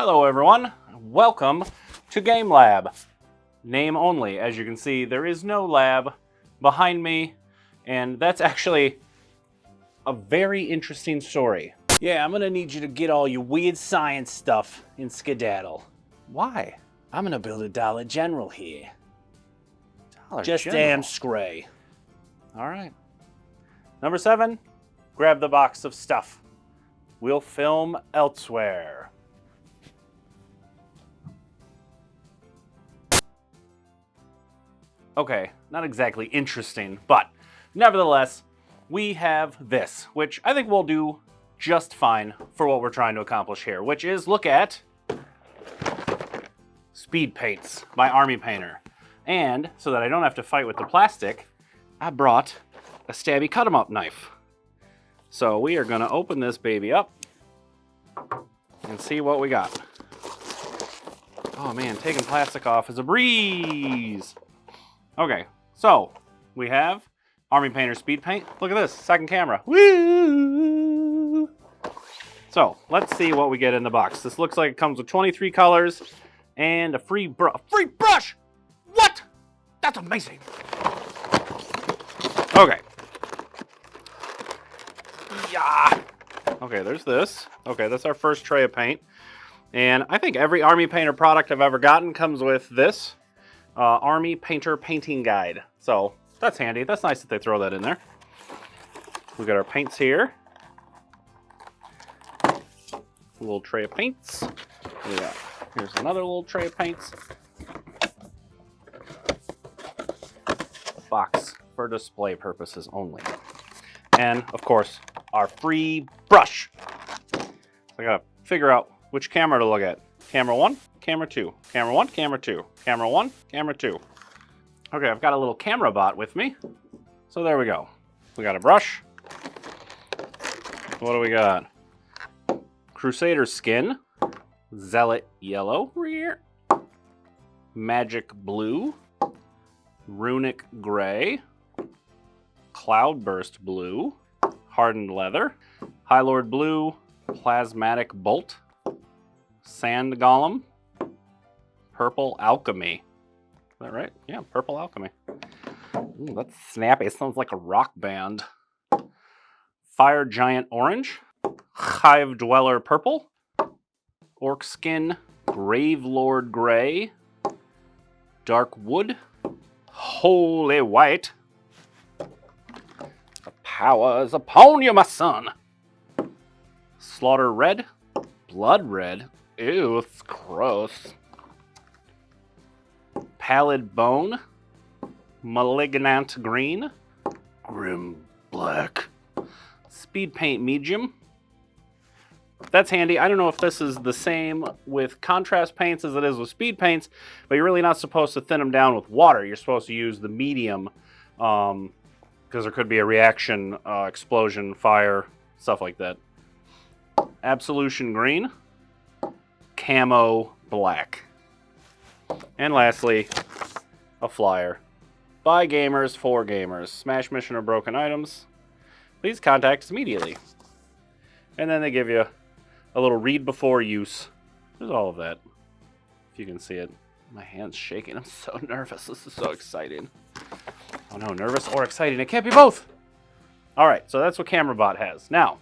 Hello everyone, welcome to Game Lab. Name only. As you can see, there is no lab behind me, and that's actually a very interesting story. Yeah, I'm gonna need you to get all your weird science stuff and skedaddle. Why? I'm gonna build a Dollar General here. Just damn scray. All right. Number 7, grab the box of stuff. We'll film elsewhere. Okay, not exactly interesting, but nevertheless, we have this, which I think will do just fine for what we're trying to accomplish here, which is look at Speed Paints by Army Painter. And so that I don't have to fight with the plastic, I brought a stabby cut-em-up knife. So we are gonna open this baby up and see what we got. Oh man, taking plastic off is a breeze. Okay, so we have Army Painter Speed Paint. Look at this, second camera. Woo! So let's see what we get in the box. This looks like it comes with 23 colors and a free brush. What? That's amazing. Okay. Yeah. Okay, there's this. Okay, that's our first tray of paint. And I think every Army Painter product I've ever gotten comes with this. Army Painter Painting Guide. So that's handy. That's nice that they throw that in there. We got our paints here. A little tray of paints. Yeah. Here's another little tray of paints. A box for display purposes only. And of course, our free brush. I gotta figure out which camera to look at. Camera 1, camera 2, camera 1, camera 2, camera 1, camera 2. Okay, I've got a little camera bot with me. So there we go. We got a brush. What do we got? Crusader Skin, Zealot Yellow, Magic Blue, Runic Gray, Cloudburst Blue, Hardened Leather, High Lord Blue, Plasmatic Bolt, Sand Golem, Purple Alchemy. Is that right? Yeah, Purple Alchemy. Ooh, that's snappy. It sounds like a rock band. Fire Giant Orange, Hive Dweller Purple, Orc Skin, Grave Lord Gray, Dark Wood, Holy White. The power is upon you, my son. Slaughter Red, Blood Red. Ew, it's gross. Pallid Bone, Malignant Green, Grim Black, Speed Paint Medium. That's handy. I don't know if this is the same with contrast paints as it is with speed paints, but you're really not supposed to thin them down with water. You're supposed to use the medium because there could be a reaction, explosion, fire, stuff like that. Absolution Green, Camo Black. And lastly, a flyer. By gamers, for gamers. Smash mission or broken items. Please contact us immediately. And then they give you a little read before use. There's all of that. If you can see it. My hand's shaking. I'm so nervous. This is so exciting. Oh no, nervous or exciting. It can't be both. All right, so that's what CameraBot has. Now,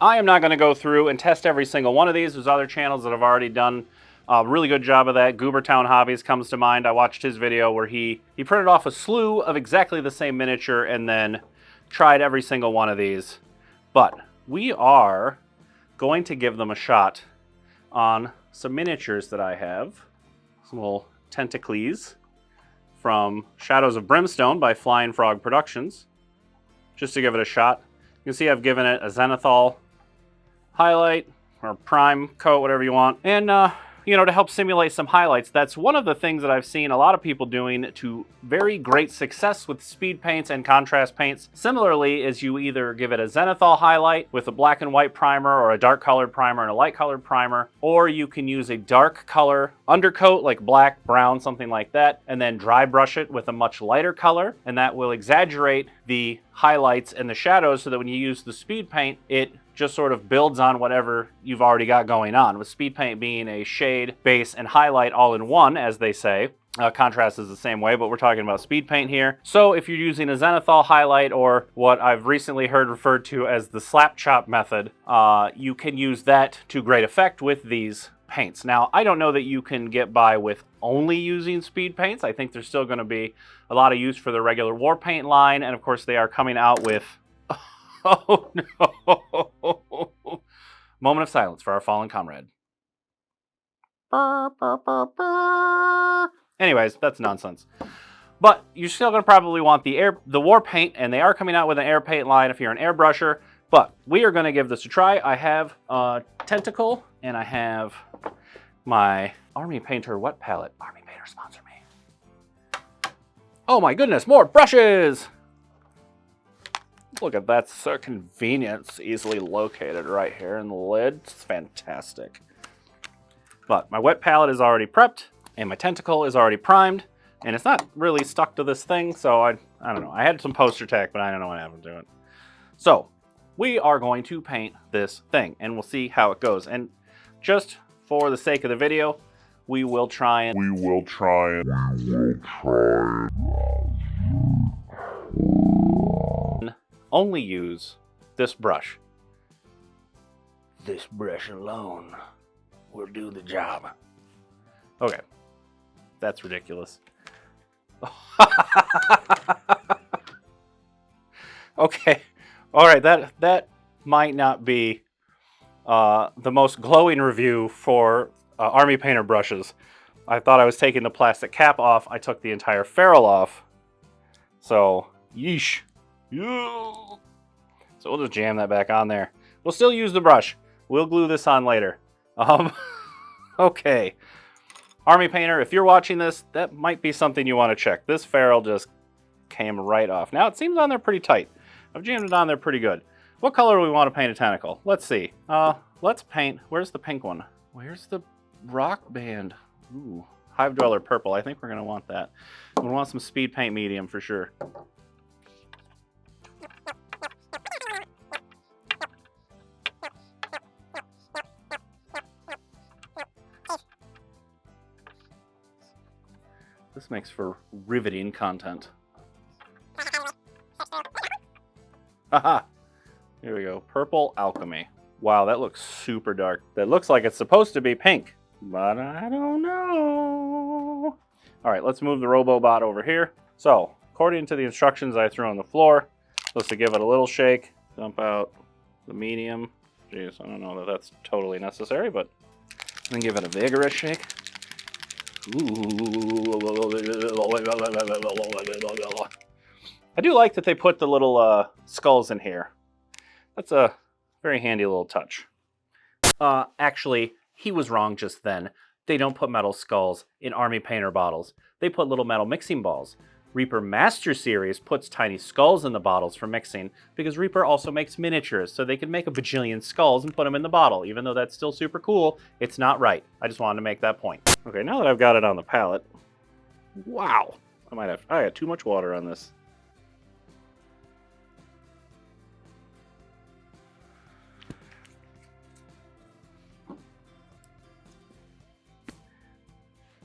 I am not going to go through and test every single one of these. There's other channels that have already done a really good job of that. Goobertown Hobbies comes to mind. I watched his video where he printed off a slew of exactly the same miniature and then tried every single one of these. But we are going to give them a shot on some miniatures that I have. Some little tentacles from Shadows of Brimstone by Flying Frog Productions. Just to give it a shot. You can see I've given it a zenithal highlight or prime coat, whatever you want. And, you know, to help simulate some highlights. That's one of the things that I've seen a lot of people doing to very great success with speed paints and contrast paints. Similarly, is you either give it a zenithal highlight with a black and white primer or a dark colored primer and a light colored primer, or you can use a dark color undercoat like black, brown, something like that, and then dry brush it with a much lighter color, and that will exaggerate the highlights and the shadows so that when you use the speed paint, it just sort of builds on whatever you've already got going on. With speed paint being a shade, base, and highlight all in one, as they say. Contrast is the same way, but we're talking about speed paint here. So if you're using a zenithal highlight, or what I've recently heard referred to as the slap chop method, you can use that to great effect with these paints. Now, I don't know that you can get by with only using speed paints. I think there's still going to be a lot of use for the regular war paint line, and of course they are coming out with... Oh no! Moment of silence for our fallen comrade. Anyways, that's nonsense. But you're still going to probably want the war paint, and they are coming out with an air paint line if you're an airbrusher. But we are going to give this a try. I have Tentacle, and I have my Army Painter wet palette. Army Painter, sponsor me. Oh my goodness, more brushes! Look at that, so convenient. It's easily located right here in the lid. It's fantastic. But my wet palette is already prepped, and my Tentacle is already primed, and it's not really stuck to this thing, so I don't know. I had some poster tack, but I don't know what happened to it. So, we are going to paint this thing, and we'll see how it goes. And just for the sake of the video, we will try and only use this brush. This brush alone will do the job. Okay. That's ridiculous. Okay. All right, that might not be the most glowing review for Army Painter brushes. I thought I was taking the plastic cap off. I took the entire ferrule off. So, yeesh. Yeah. So we'll just jam that back on there. We'll still use the brush. We'll glue this on later. Okay. Army Painter, if you're watching this, that might be something you want to check. This ferrule just came right off. Now, it seems on there pretty tight. I've jammed it on there pretty good. What color do we want to paint a tentacle? Let's see. Let's paint... Where's the pink one? Where's the rock band? Ooh, Hive Dweller purple. I think we're going to want that. We want some speed paint medium for sure. This makes for riveting content. Haha! Here we go. Purple Alchemy. Wow, that looks super dark. That looks like it's supposed to be pink, but I don't know. All right, let's move the Robobot over here. So, according to the instructions I threw on the floor, supposed to give it a little shake, dump out the medium. Jeez, I don't know that that's totally necessary, but then give it a vigorous shake. Ooh. I do like that they put the little skulls in here. That's a very handy little touch. Actually, he was wrong just then. They don't put metal skulls in Army Painter bottles. They put little metal mixing balls. Reaper Master Series puts tiny skulls in the bottles for mixing because Reaper also makes miniatures, so they can make a bajillion skulls and put them in the bottle. Even though that's still super cool, it's not right. I just wanted to make that point. Okay, now that I've got it on the palette, wow, I got too much water on this.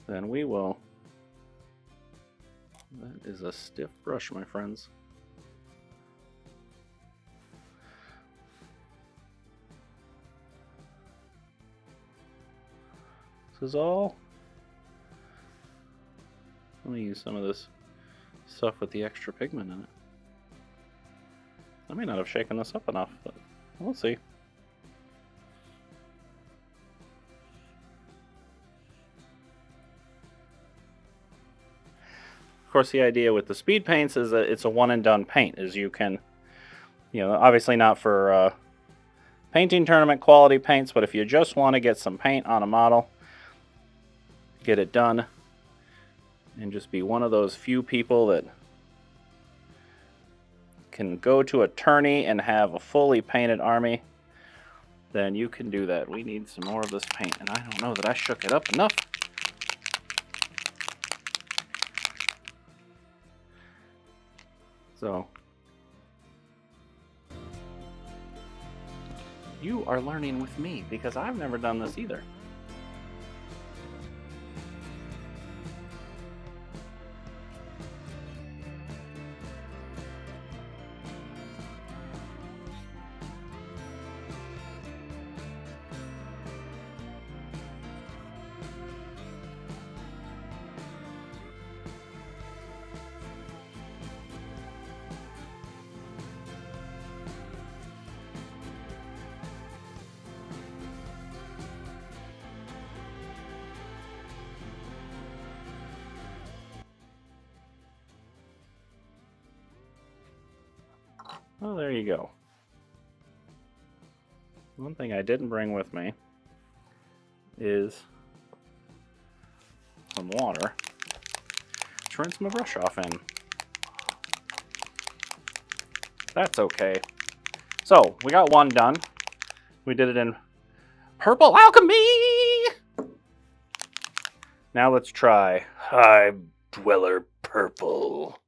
Then we will... That is a stiff brush, my friends. This is all... Let me use some of this stuff with the extra pigment in it. I may not have shaken this up enough, but we'll see. Of course, the idea with the speed paints is that it's a one and done paint, as you can, obviously not for painting tournament quality paints, but if you just want to get some paint on a model, get it done, and just be one of those few people that can go to a tourney and have a fully painted army, then you can do that. We need some more of this paint, and I don't know that I shook it up enough. So, you are learning with me because I've never done this either. Well, there you go. One thing I didn't bring with me is some water to rinse my brush off in. That's okay. So, we got one done. We did it in Purple Alchemy! Now let's try Hive Dweller Purple.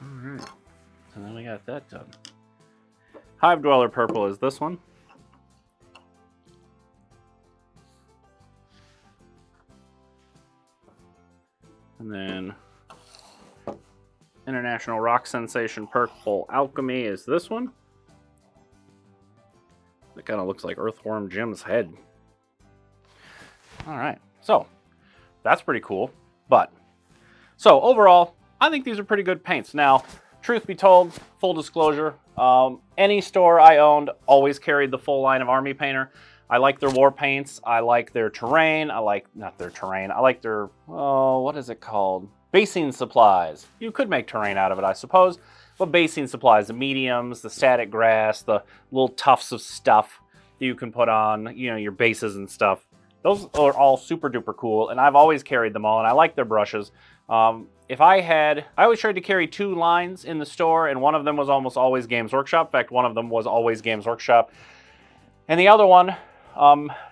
Alright, so then we got that done. Hive Dweller Purple is this one. And then International Rock Sensation Purple Alchemy is this one. It kind of looks like Earthworm Jim's head. Alright, so that's pretty cool. So overall, I think these are pretty good paints. Now, truth be told, full disclosure, any store I owned always carried the full line of Army Painter. I like their war paints. I like their terrain. I like their, what is it called? Basing supplies. You could make terrain out of it, I suppose. But basing supplies, the mediums, the static grass, the little tufts of stuff that you can put on, you know, your bases and stuff. Those are all super duper cool, and I've always carried them all, and I like their brushes. I always tried to carry two lines in the store, and one of them was almost always Games Workshop. In fact, one of them was always Games Workshop. And the other one,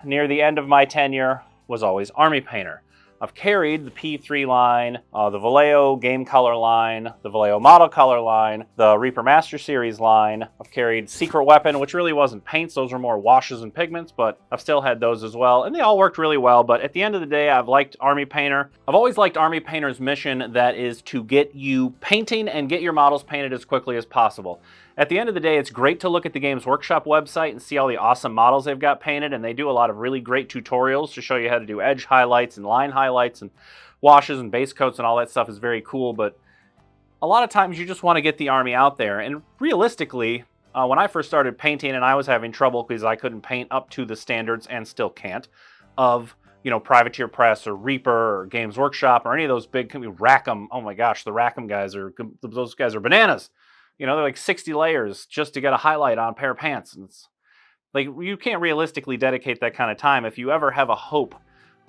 near the end of my tenure, was always Army Painter. I've carried the P3 line, the Vallejo Game Color line, the Vallejo Model Color line, the Reaper Master Series line. I've carried Secret Weapon, which really wasn't paints. Those were more washes and pigments, but I've still had those as well. And they all worked really well, but at the end of the day, I've liked Army Painter. I've always liked Army Painter's mission that is to get you painting and get your models painted as quickly as possible. At the end of the day, it's great to look at the Games Workshop website and see all the awesome models they've got painted, and they do a lot of really great tutorials to show you how to do edge highlights and line highlights and washes and base coats, and all that stuff is very cool, but a lot of times you just want to get the Army out there. And realistically, when I first started painting, and I was having trouble because I couldn't paint up to the standards, and still can't, of, you know, Privateer Press or Reaper or Games Workshop or any of those big companies. Rackham, oh my gosh, the Rackham guys those guys are bananas. You know, they're like 60 layers just to get a highlight on a pair of pants. And it's like, you can't realistically dedicate that kind of time if you ever have a hope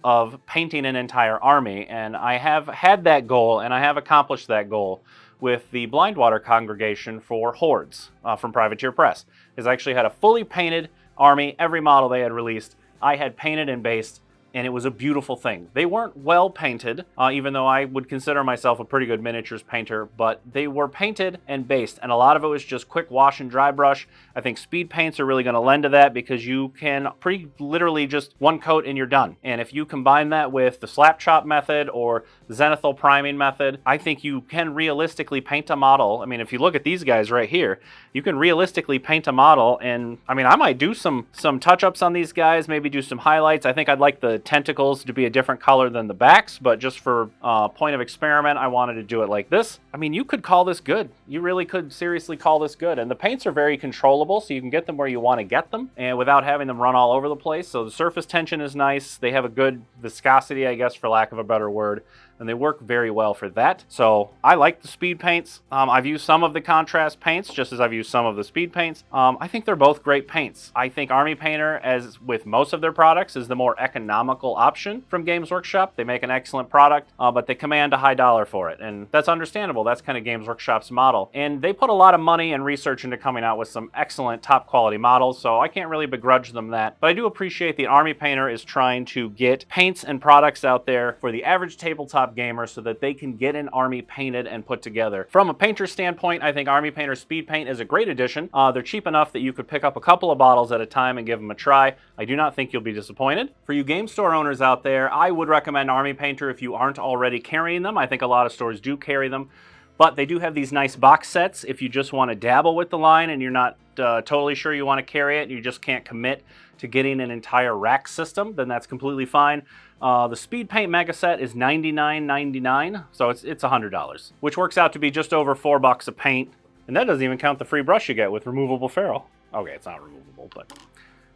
of painting an entire army. And I have had that goal, and I have accomplished that goal with the Blindwater congregation for Hordes from Privateer Press. Is I actually had a fully painted army. Every model they had released, I had painted and based, and it was a beautiful thing. They weren't well painted, even though I would consider myself a pretty good miniatures painter, but they were painted and based, and a lot of it was just quick wash and dry brush. I think speed paints are really going to lend to that because you can pretty literally just one coat and you're done. And if you combine that with the slap chop method or the zenithal priming method, I think you can realistically paint a model. I mean, if you look at these guys right here, you can realistically paint a model, and I mean, I might do some touch-ups on these guys, maybe do some highlights. I think I'd like the tentacles to be a different color than the backs, but just for point of experiment, I wanted to do it like this. I mean, you could call this good. You really could seriously call this good. And the paints are very controllable, so you can get them where you want to get them and without having them run all over the place. So the surface tension is nice. They have a good viscosity, I guess, for lack of a better word, and they work very well for that. So I like the speed paints. I've used some of the contrast paints, just as I've used some of the speed paints. I think they're both great paints. I think Army Painter, as with most of their products, is the more economical option from Games Workshop. They make an excellent product, but they command a high dollar for it, and that's understandable. That's kind of Games Workshop's model. And they put a lot of money and research into coming out with some excellent top quality models, so I can't really begrudge them that. But I do appreciate the Army Painter is trying to get paints and products out there for the average tabletop gamer so that they can get an army painted and put together. From a painter standpoint, I think Army Painter Speed Paint is a great addition. They're cheap enough that you could pick up a couple of bottles at a time and give them a try. I do not think you'll be disappointed. For you game store owners out there, I would recommend Army Painter if you aren't already carrying them. I think a lot of stores do carry them. But they do have these nice box sets if you just want to dabble with the line and you're not totally sure you want to carry it and you just can't commit to getting an entire rack system, then that's completely fine. The Speedpaint Mega Set is $99.99, so it's $100, which works out to be just over $4 a paint. And that doesn't even count the free brush you get with removable ferrule. Okay, it's not removable, but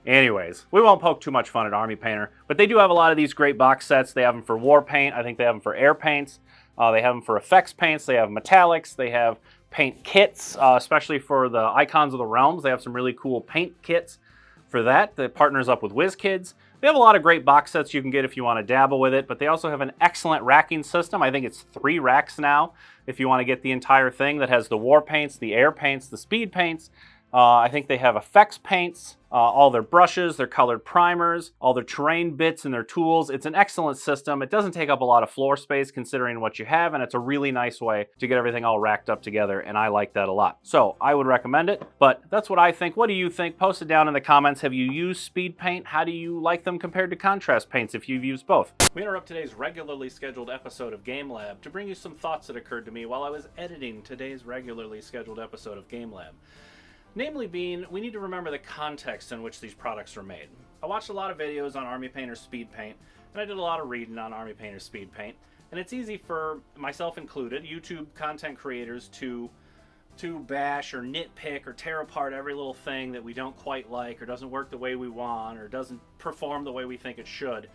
anyways, we won't poke too much fun at Army Painter, but they do have a lot of these great box sets. They have them for war paint. I think they have them for air paints. They have them for effects paints. They have metallics. They have paint kits, especially for the Icons of the Realms. They have some really cool paint kits for that. That partners up with WizKids. They have a lot of great box sets you can get if you want to dabble with it, but they also have an excellent racking system. I think it's 3 racks now if you want to get the entire thing that has the war paints, the air paints, the speed paints. I think they have effects paints, all their brushes, their colored primers, all their terrain bits and their tools. It's an excellent system. It doesn't take up a lot of floor space considering what you have, and it's a really nice way to get everything all racked up together, and I like that a lot. So I would recommend it, but that's what I think. What do you think? Post it down in the comments. Have you used speed paint? How do you like them compared to contrast paints if you've used both? We interrupt today's regularly scheduled episode of Game Lab to bring you some thoughts that occurred to me while I was editing today's regularly scheduled episode of Game Lab. Namely being, we need to remember the context in which these products were made. I watched a lot of videos on Army Painter Speed Paint, and I did a lot of reading on Army Painter Speed Paint, and it's easy for, myself included, YouTube content creators to bash or nitpick or tear apart every little thing that we don't quite like or doesn't work the way we want or doesn't perform the way we think it should.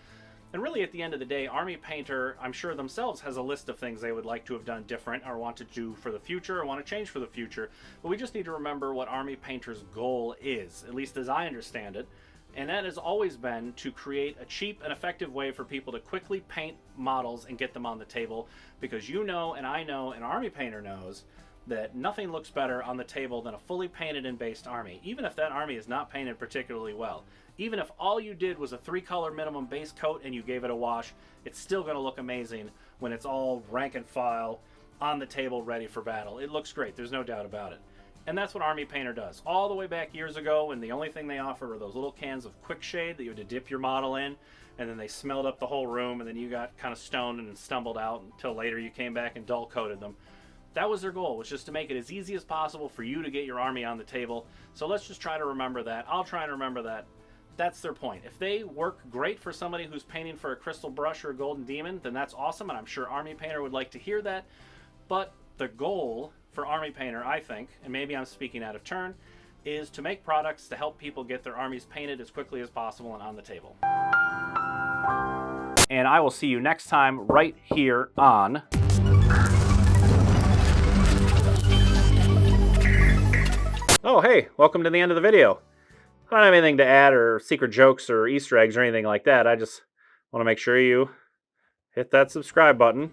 And really, at the end of the day, Army Painter, I'm sure themselves, has a list of things they would like to have done different or want to do for the future or want to change for the future. But we just need to remember what Army Painter's goal is, at least as I understand it. And that has always been to create a cheap and effective way for people to quickly paint models and get them on the table. Because you know, and I know, and Army Painter knows, that nothing looks better on the table than a fully painted and based army, even if that army is not painted particularly well. Even if all you did was a 3-color minimum base coat and you gave it a wash, it's still going to look amazing when it's all rank and file on the table ready for battle. It looks great, there's no doubt about it. And that's what Army Painter does. All the way back years ago, when the only thing they offered were those little cans of quick shade that you had to dip your model in, and then they smelled up the whole room, and then you got kind of stoned and stumbled out until later you came back and dull coated them. That was their goal, was just to make it as easy as possible for you to get your army on the table. So let's just try to remember that. I'll try and remember that. That's their point. If they work great for somebody who's painting for a crystal brush or a golden demon, then that's awesome, and I'm sure Army Painter would like to hear that. But the goal for Army Painter, I think, and maybe I'm speaking out of turn, is to make products to help people get their armies painted as quickly as possible and on the table. And I will see you next time right here on... Oh, hey, welcome to the end of the video. I don't have anything to add or secret jokes or Easter eggs or anything like that. I just want to make sure you hit that subscribe button